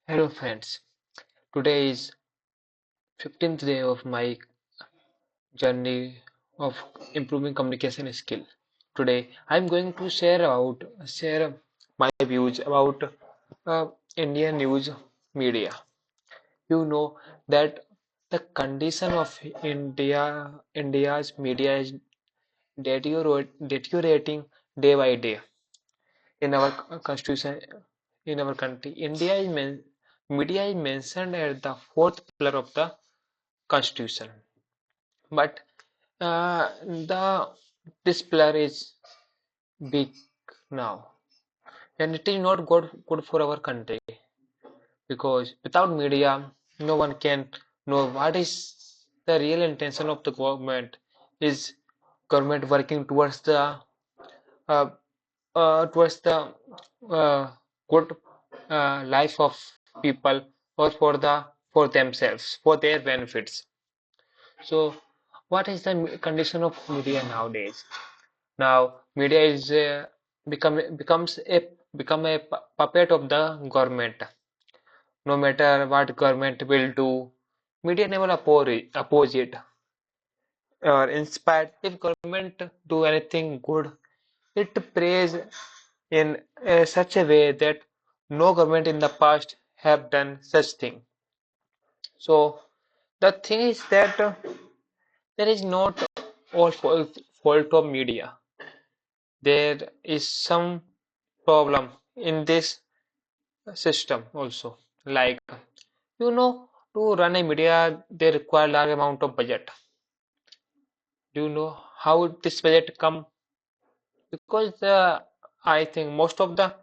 Hello friends, today is 15th day of my journey of improving communication skill. Today I'm going to share my views about uh, Indian news media. You know that the condition of India's media is deteriorating day by day in our constitution in our country. Media is mentioned as the fourth pillar of the constitution. But the this pillar is big now, and it is not good for our country because without media, no one can know what is the real intention of the government. Is government working uh, towards the uh, good life of people or for themselves, for their benefits? So, what is the condition of media nowadays? Now, media is become a puppet of the government. No matter what government will do, media never oppose it. Or inspired, if government do anything good, it praise in such a way that no government in the past have done such thing. So the thing is that there is not all fault of media. There is some problem in this system also. Like, to run a media, they require large amount of budget. Do you know how this budget come? Because I think most of the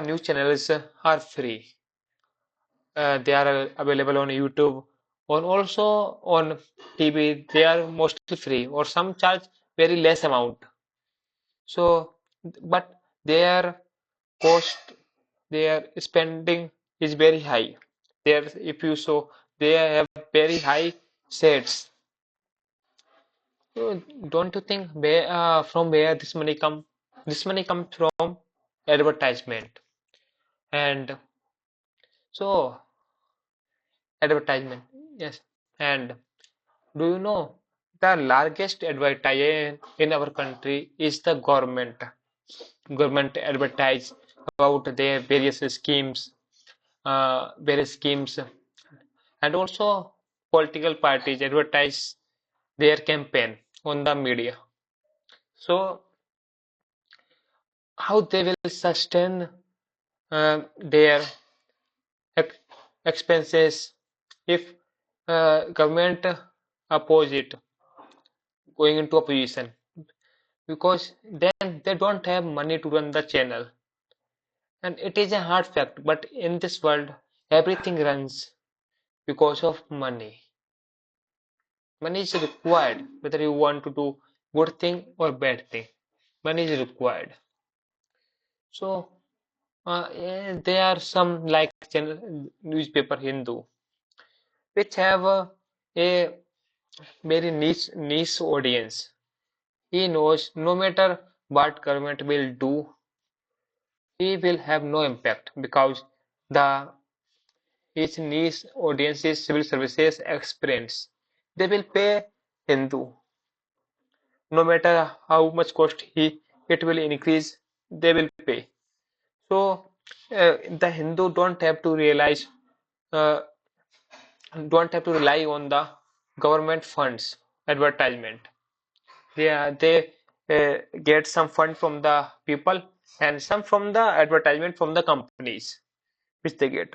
news channels are free. They are available on YouTube, on also on TV. They are mostly free, or some charge very less amount. So, but their cost, their spending is very high. There, if you saw, they have very high sets. So don't you think from where this money come? This money comes from advertisement, and so advertisement, yes. And do you know the largest advertiser in our country is the government? Government advertise about their various schemes, and also political parties advertise their campaign on the media. So how they will sustain their ex- expenses if government oppose it going into opposition, because then they don't have money to run the channel. And it is a hard fact, but in this world everything runs because of money. Money is required whether you want to do good thing or bad thing. Money is required. So there are some like channel newspaper Hindu which have a very niche audience. He knows no matter what government will do, he will have no impact because the his niche audience is civil services experience. They will pay Hindu no matter how much cost it will increase. They will pay. So the Hindu uh, don't have to rely on the government funds advertisement. They get some fund from the people and some from the advertisement from the companies which they get.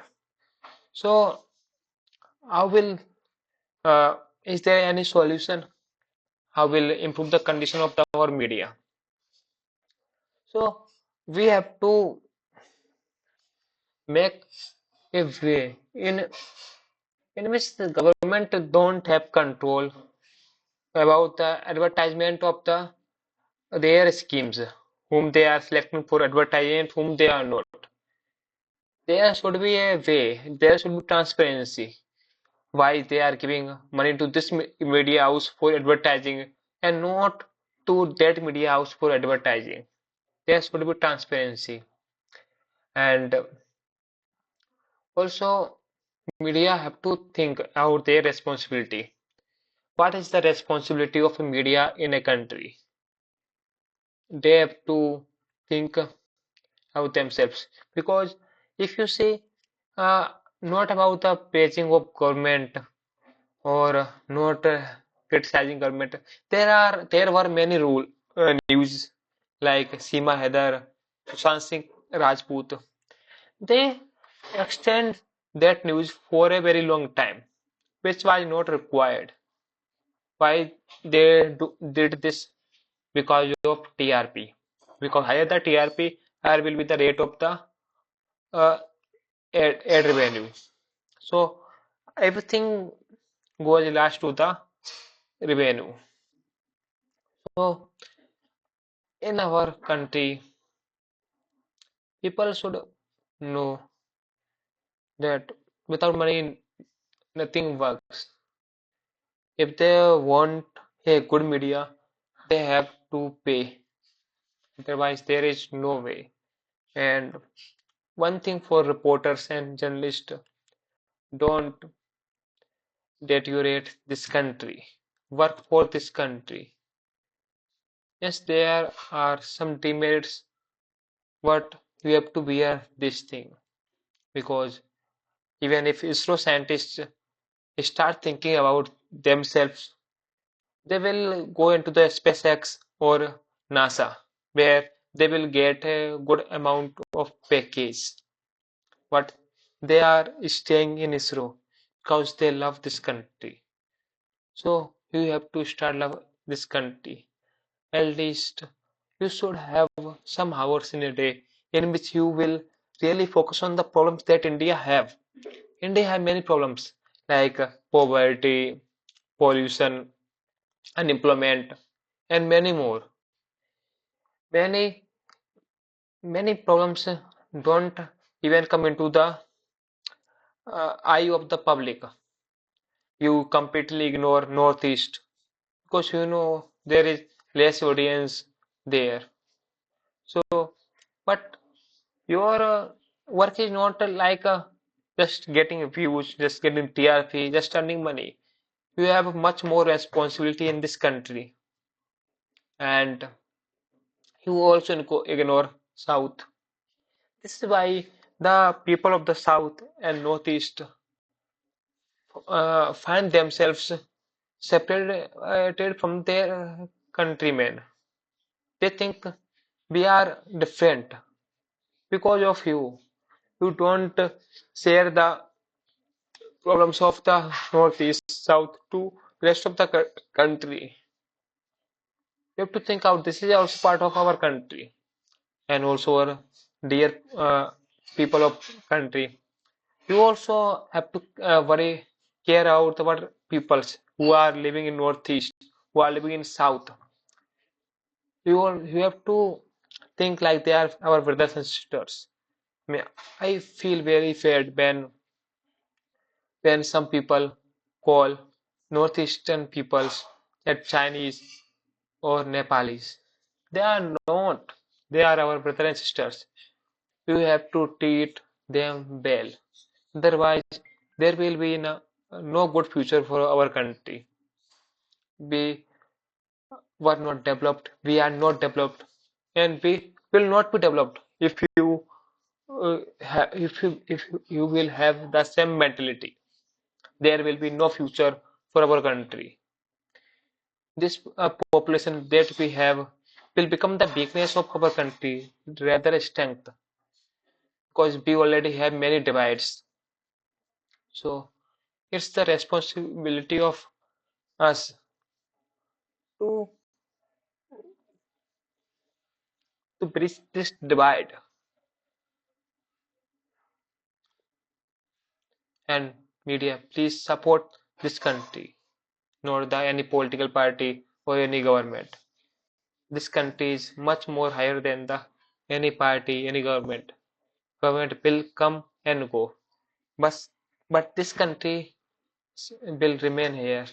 So how will is there any solution? How will improve the condition of our media? So we have to make a way in which the government don't have control about the advertisement of their schemes, whom they are selecting for advertisement, whom they are not. There should be a way, there should be transparency. Why they are giving money to this media house for advertising and not to that media house for advertising. There should be transparency. And Also, media have to think out their responsibility. What is the responsibility of a media in a country? They have to think out themselves. Because if you say not about the praising of government or not criticizing government, there were many rule news like Seema Heather, Sushant Singh Rajput. They extend that news for a very long time, which was not required. Why did this? Because of TRP. Because higher the TRP, higher will be the rate of the uh, ad revenue. So everything goes last to the revenue. So in our country, people should know that without money, nothing works. If they want a good media, they have to pay. Otherwise, there is no way. And one thing for reporters and journalists, don't deteriorate this country. Work for this country. Yes, there are some demerits, but we have to bear this thing because even if ISRO scientists start thinking about themselves, they will go into the SpaceX or NASA, where they will get a good amount of package. But they are staying in ISRO because they love this country. So you have to start love this country. At least you should have some hours in a day in which you will really focus on the problems that India have. India have many problems like poverty, pollution, unemployment, and many more. Many many problems don't even come into the eye of the public. You completely ignore Northeast because you know there is less audience there. So, but your work is not like just getting views, just getting TRP, just earning money. You have much more responsibility in this country, and you also ignore South. This is why the people of the South and Northeast find themselves separated from their countrymen. They think we are different because of you. You don't share the problems of the Northeast, South to rest of the country. You have to think out this is also part of our country and also our dear people of country. You also have to worry, care about our peoples who are living in Northeast, who are living in South. You have to think like they are our brothers and sisters. I mean, I feel very sad when some people call Northeastern peoples as Chinese or Nepalis. They are not. They are our brothers and sisters. You have to treat them well. Otherwise, there will be no good future for our country. We were not developed. We are not developed, and we will not be developed if you will have the same mentality. There will be no future for our country. This population that we have will become the weakness of our country rather a strength because we already have many divides. So it's the responsibility of us to bridge this divide. And media, please support this country, not the any political party or any government. This country is much more higher than the any party, any government. Government will come and go, but this country will remain here.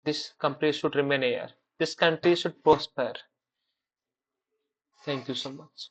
This country should remain here. This country should prosper. Thank you so much.